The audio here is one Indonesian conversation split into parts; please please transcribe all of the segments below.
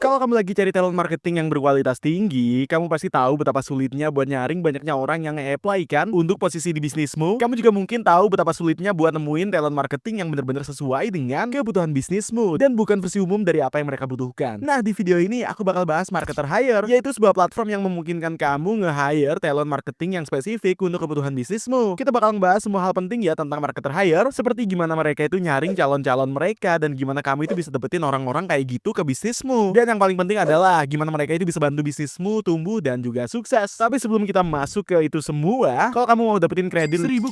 Kalau kamu lagi cari talent marketing yang berkualitas tinggi, kamu pasti tahu betapa sulitnya buat nyaring banyaknya orang yang nge-apply kan untuk posisi di bisnismu. Kamu juga mungkin tahu betapa sulitnya buat nemuin talent marketing yang benar-benar sesuai dengan kebutuhan bisnismu dan bukan versi umum dari apa yang mereka butuhkan. Nah, di video ini aku bakal bahas Marketer Hire, yaitu sebuah platform yang memungkinkan kamu nge-hire talent marketing yang spesifik untuk kebutuhan bisnismu. Kita bakal ngebahas semua hal penting ya tentang Marketer Hire, seperti gimana mereka itu nyaring calon-calon mereka dan gimana kamu itu bisa dapetin orang-orang kayak gitu ke bisnismu. Dan yang paling penting adalah gimana mereka itu bisa bantu bisnismu tumbuh dan juga sukses. Tapi sebelum kita masuk ke itu semua, kalau kamu mau dapetin kredit $1.500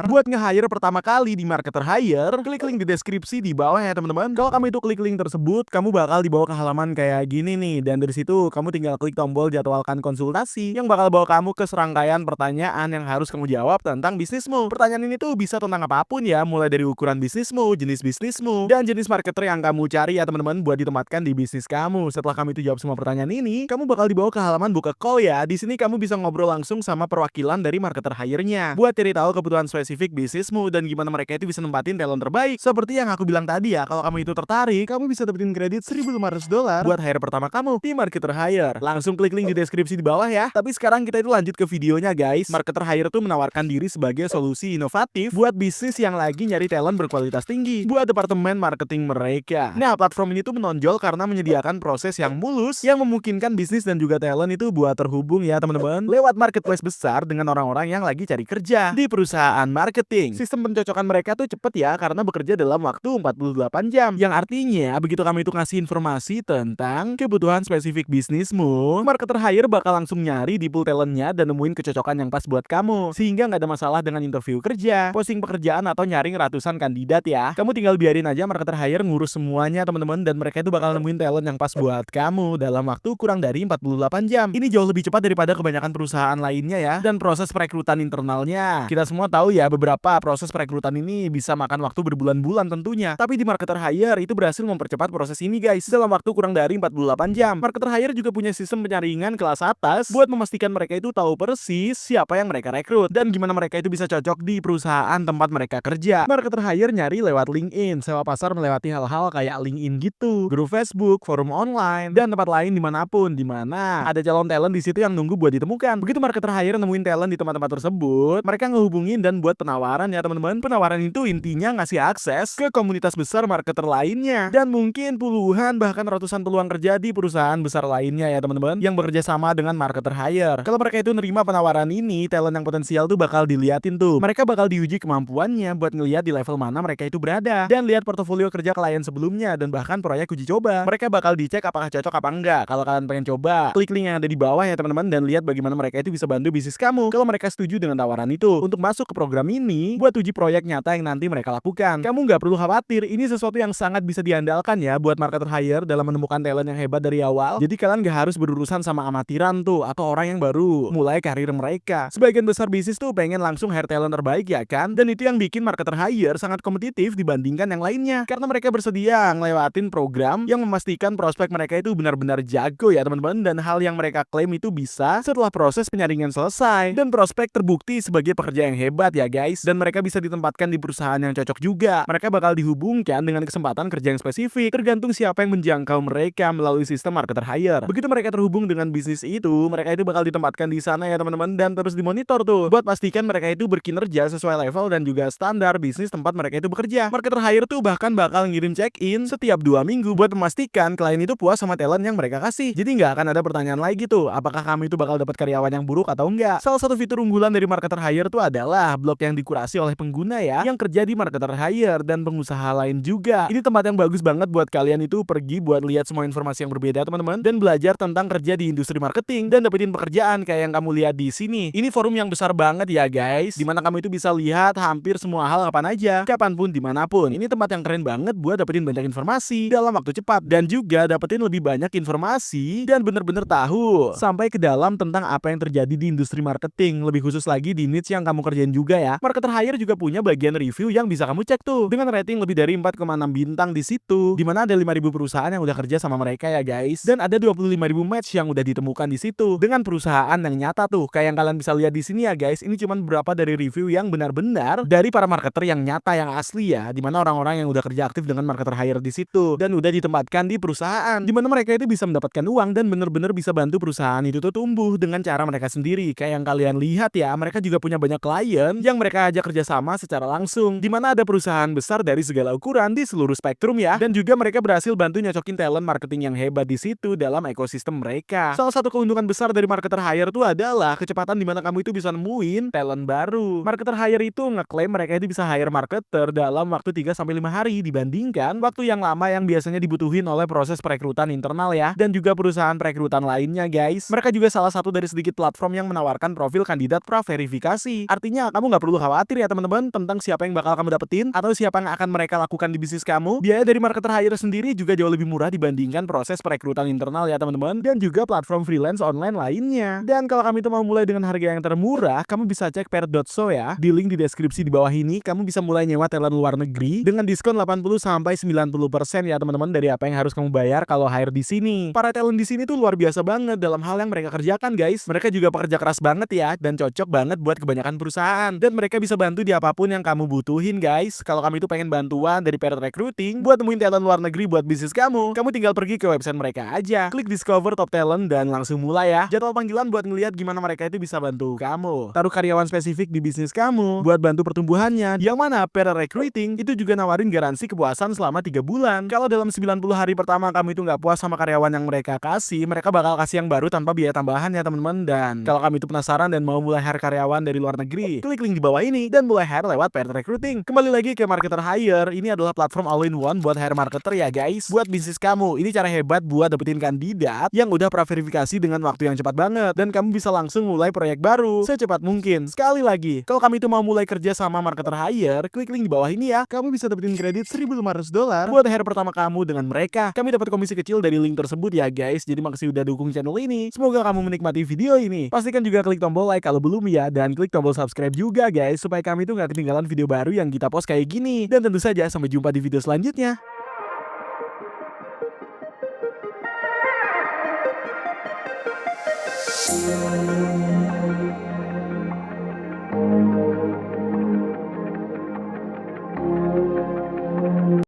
buat nge-hire pertama kali di Marketer Hire, klik link di deskripsi di bawah ya teman-teman. Kalau kamu itu klik link tersebut, kamu bakal dibawa ke halaman kayak gini nih, dan dari situ kamu tinggal klik tombol jadwalkan konsultasi yang bakal bawa kamu ke serangkaian pertanyaan yang harus kamu jawab tentang bisnismu. Pertanyaan ini tuh bisa tentang apapun ya, mulai dari ukuran bisnismu, jenis bisnismu, dan jenis marketer yang kamu cari ya teman-teman buat ditempatkan di bisnis kamu. Setelah kamu itu jawab semua pertanyaan ini, kamu bakal dibawa ke halaman buka call ya. Di sini kamu bisa ngobrol langsung sama perwakilan dari Marketer Hire-nya buat cari tahu kebutuhan spesifik bisnismu dan gimana mereka itu bisa nempatin talent terbaik. Seperti yang aku bilang tadi ya, kalau kamu itu tertarik, kamu bisa dapetin kredit $1.500 buat hire pertama kamu di Marketer Hire. Langsung klik link di deskripsi di bawah ya. Tapi sekarang kita itu lanjut ke videonya guys. Marketer Hire tuh menawarkan diri sebagai solusi inovatif buat bisnis yang lagi nyari talent berkualitas tinggi buat departemen marketing mereka. Nah, platform ini tuh menonjol karena menyediakan proses yang mulus yang memungkinkan bisnis dan juga talent itu buat terhubung ya teman-teman lewat marketplace besar dengan orang-orang yang lagi cari kerja di perusahaan marketing. Sistem pencocokan mereka tuh cepet ya karena bekerja dalam waktu 48 jam, yang artinya begitu kamu itu ngasih informasi tentang kebutuhan spesifik bisnismu, Marketer Hire bakal langsung nyari di pool talentnya dan nemuin kecocokan yang pas buat kamu, sehingga nggak ada masalah dengan interview kerja, posting pekerjaan atau nyaring ratusan kandidat ya. Kamu tinggal biarin aja Marketer Hire ngurus semuanya teman-teman, dan mereka itu bakal nemuin talent yang pas buat kamu dalam waktu kurang dari 48 jam. Ini jauh lebih cepat daripada kebanyakan perusahaan lainnya ya. Dan proses perekrutan internalnya, kita semua tahu ya beberapa proses perekrutan ini bisa makan waktu berbulan-bulan tentunya. Tapi di Marketer Hire itu berhasil mempercepat proses ini guys dalam waktu kurang dari 48 jam. Marketer Hire juga punya sistem penyaringan kelas atas buat memastikan mereka itu tahu persis siapa yang mereka rekrut dan gimana mereka itu bisa cocok di perusahaan tempat mereka kerja. Marketer Hire nyari lewat LinkedIn, sewa pasar melewati hal-hal kayak LinkedIn gitu, grup Facebook, forum online, dan tempat lain dimanapun dimana ada calon talent di situ yang nunggu buat ditemukan. Begitu Marketer Hire nemuin talent di tempat-tempat tersebut, mereka ngehubungin dan buat penawaran ya teman-teman. Penawaran itu intinya ngasih akses ke komunitas besar marketer lainnya dan mungkin puluhan bahkan ratusan peluang kerja di perusahaan besar lainnya ya teman-teman yang bekerja sama dengan Marketer Hire. Kalau mereka itu nerima penawaran ini, talent yang potensial tuh bakal diliatin tuh. Mereka bakal diuji kemampuannya buat ngeliat di level mana mereka itu berada dan lihat portofolio kerja klien sebelumnya dan bahkan proyek uji coba. Mereka bakal dicek apakah cocok apa enggak. Kalau kalian pengen coba, klik link yang ada di bawah ya teman-teman dan lihat bagaimana mereka itu bisa bantu bisnis kamu. Kalau mereka setuju dengan tawaran itu untuk masuk ke program ini buat uji proyek nyata yang nanti mereka lakukan, kamu nggak perlu khawatir. Ini sesuatu yang sangat bisa diandalkan ya buat Marketer Hire dalam menemukan talent yang hebat dari awal. Jadi kalian nggak harus berurusan sama amatiran tuh atau orang yang baru mulai karir mereka. Sebagian besar bisnis tuh pengen langsung hire talent terbaik ya kan, dan itu yang bikin Marketer Hire sangat kompetitif dibandingkan yang lainnya karena mereka bersedia ngelewatin program yang memastikan prospek mereka itu benar-benar jago ya teman-teman, dan hal yang mereka klaim itu bisa setelah proses penyaringan selesai dan prospek terbukti sebagai pekerja yang hebat ya guys, dan mereka bisa ditempatkan di perusahaan yang cocok juga. Mereka bakal dihubungkan dengan kesempatan kerja yang spesifik tergantung siapa yang menjangkau mereka melalui sistem Marketer Hire. Begitu mereka terhubung dengan bisnis itu, mereka itu bakal ditempatkan di sana ya teman-teman dan terus dimonitor tuh buat pastikan mereka itu berkinerja sesuai level dan juga standar bisnis tempat mereka itu bekerja. Marketer Hire tuh bahkan bakal ngirim check-in setiap 2 minggu buat memastikan klien itu puas sama talent yang mereka kasih. Jadi nggak akan ada pertanyaan lagi tuh, apakah kamu itu bakal dapat karyawan yang buruk atau enggak. Salah satu fitur unggulan dari Marketer Hire tuh adalah blog yang dikurasi oleh pengguna ya, yang kerja di Marketer Hire dan pengusaha lain juga. Ini tempat yang bagus banget buat kalian itu pergi buat lihat semua informasi yang berbeda teman-teman dan belajar tentang kerja di industri marketing dan dapetin pekerjaan kayak yang kamu lihat di sini. Ini forum yang besar banget ya guys, dimana kamu itu bisa lihat hampir semua hal kapan aja, kapanpun, dimanapun. Ini tempat yang keren banget buat dapetin banyak informasi dalam waktu cepat dan juga dapetin lebih banyak informasi dan bener-bener tahu sampai ke dalam tentang apa yang terjadi di industri marketing, lebih khusus lagi di niche yang kamu kerjain juga ya. Marketer Hire juga punya bagian review yang bisa kamu cek tuh dengan rating lebih dari 4,6 bintang di situ, dimana ada 5.000 perusahaan yang udah kerja sama mereka ya guys, dan ada 25.000 match yang udah ditemukan di situ dengan perusahaan yang nyata tuh kayak yang kalian bisa lihat di sini ya guys. Ini cuman beberapa dari review yang benar-benar dari para marketer yang nyata yang asli ya, dimana orang-orang yang udah kerja aktif dengan Marketer Hire di situ dan udah ditempatkan di di perusahaan, di mana mereka itu bisa mendapatkan uang dan bener-bener bisa bantu perusahaan itu tuh tumbuh dengan cara mereka sendiri. Kayak yang kalian lihat ya, mereka juga punya banyak klien yang mereka ajak kerjasama secara langsung, di mana ada perusahaan besar dari segala ukuran di seluruh spektrum ya, dan juga mereka berhasil bantu nyocokin talent marketing yang hebat di situ dalam ekosistem mereka. Salah satu keuntungan besar dari marketer hire itu adalah kecepatan di mana kamu itu bisa nemuin talent baru. Marketer hire itu ngeklaim mereka itu bisa hire marketer dalam waktu 3 sampai 5 hari dibandingkan waktu yang lama yang biasanya dibutuhin oleh proses perekrutan internal ya, dan juga perusahaan perekrutan lainnya guys. Mereka juga salah satu dari sedikit platform yang menawarkan profil kandidat pra-verifikasi. Artinya kamu nggak perlu khawatir ya teman-teman tentang siapa yang bakal kamu dapetin atau siapa yang akan mereka lakukan di bisnis kamu. Biaya dari marketer hire sendiri juga jauh lebih murah dibandingkan proses perekrutan internal ya teman-teman, dan juga platform freelance online lainnya. Dan kalau kamu itu mau mulai dengan harga yang termurah, kamu bisa cek per.so ya. Di link di deskripsi di bawah ini, kamu bisa mulai nyewa talent luar negeri dengan diskon 80-90% ya teman-teman dari apa yang harus kamu bayar kalau hire di sini. Para talent di sini tuh luar biasa banget dalam hal yang mereka kerjakan guys. Mereka juga pekerja keras banget ya, dan cocok banget buat kebanyakan perusahaan. Dan mereka bisa bantu di apapun yang kamu butuhin guys. Kalau kamu itu pengen bantuan dari Parrot Recruiting buat nemuin talent luar negeri buat bisnis kamu tinggal pergi ke website mereka aja, klik Discover Top Talent dan langsung mulai ya. Jadwal panggilan buat ngeliat gimana mereka itu bisa bantu kamu. Taruh karyawan spesifik di bisnis kamu buat bantu pertumbuhannya. Yang mana Parrot Recruiting itu juga nawarin garansi kepuasan selama 3 bulan. Kalau dalam 90 hari pertama kamu itu nggak puas sama karyawan yang mereka kasih, mereka bakal kasih yang baru tanpa biaya tambahan ya teman-teman. Dan kalau kamu itu penasaran dan mau mulai hire karyawan dari luar negeri, klik link di bawah ini dan mulai hire lewat Parrot Recruiting. Kembali lagi ke Marketer Hire, ini adalah platform all-in-one buat hire marketer ya guys, buat bisnis kamu. Ini cara hebat buat dapetin kandidat yang udah pra-verifikasi dengan waktu yang cepat banget, dan kamu bisa langsung mulai proyek baru secepat mungkin. Sekali lagi, kalau kamu itu mau mulai kerja sama Marketer Hire, klik link di bawah ini ya. Kamu bisa dapetin kredit $1.500 buat hire pertama kamu dengan mereka. Kami dapat komisi kecil dari link tersebut ya guys. Jadi makasih udah dukung channel ini. Semoga kamu menikmati video ini. Pastikan juga klik tombol like kalau belum ya, dan klik tombol subscribe juga guys, supaya kami itu gak ketinggalan video baru yang kita post kayak gini. Dan tentu saja sampai jumpa di video selanjutnya.